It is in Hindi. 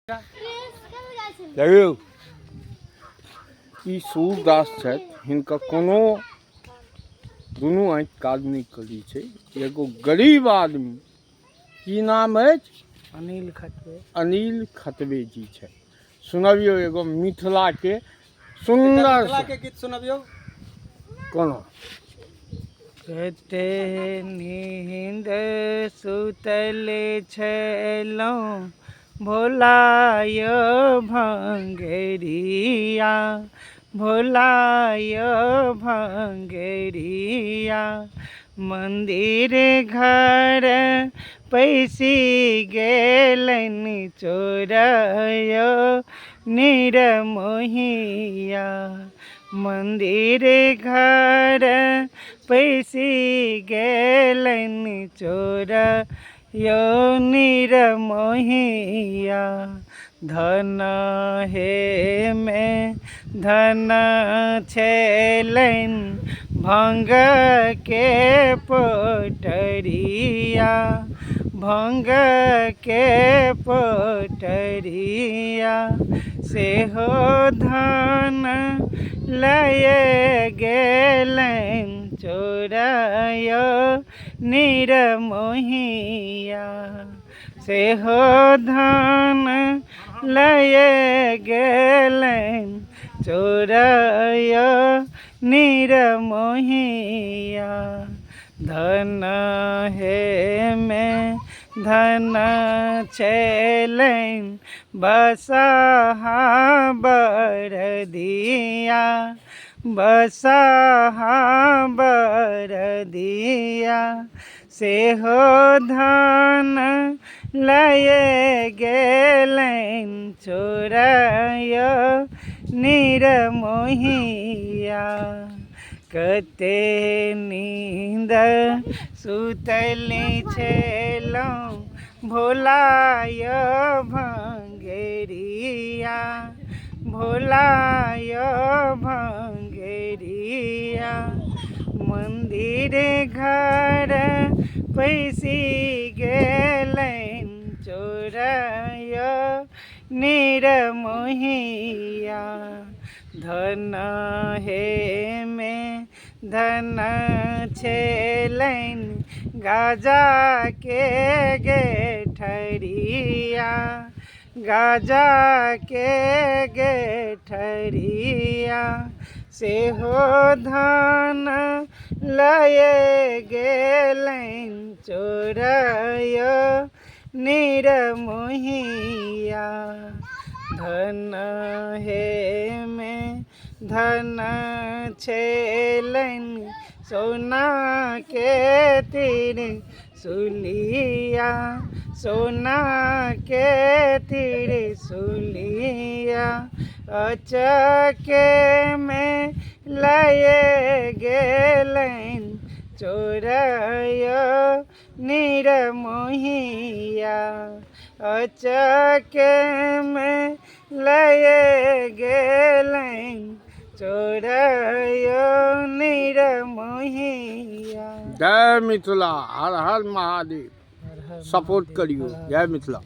देखियो ई सूरदास छथि, हिनका कोनो दुनू आँखि काज नहीं करी छै। एगो गरीब आदमी, की नाम अछि? अनिल खतवे जी छै। सुनबियो एगो मिथिला के सुंदर के गीत सुनबियो। कोनो कते नींद सुतले छलहुँ भोलाय भंगेरिया, भोलाय भंगेरिया। मंदिर घर पैसी गेलनि चोरय निर्मोहिया। मंदिर घर पैसी गेलनि चोरय निर्मोहिया। धन हे में धन छलनि भंग के पोटरिया, भंग के पोटरिया। सेहो धन लय गेलनि चोरय निर्मोहिया। सेहो धन लय गेलनि चोरय निर्मोहिया। धन हे में धन छलनि बसहा बरदिया, बसहा बरदिया। सेहो धन लय गेलनि चोरय निर्मोहिया। कते नींद सुतले छलहुँ भोलाय भंगेरिया, भोलाय भंगेरिया। मंदिर घर पैसी गेलनि चोरय निर्मोहिया। धन हे में धन छलनि गाजा के गेठरिया, गाजा के गेठरिया। सेहो धन लय गेलनि चोरय निर्मोहिया। धन हे में धन छलनि सोना के त्रिशूलिया, सोना के त्रिशूलिया। अचके में लय गेलनि चोरय निर्मोहिया। अचके में लय गेलनि चोरय निर्मोहिया। जय मिथिला, हर हर महादेव। सपोर्ट करियो। जय मिथिला।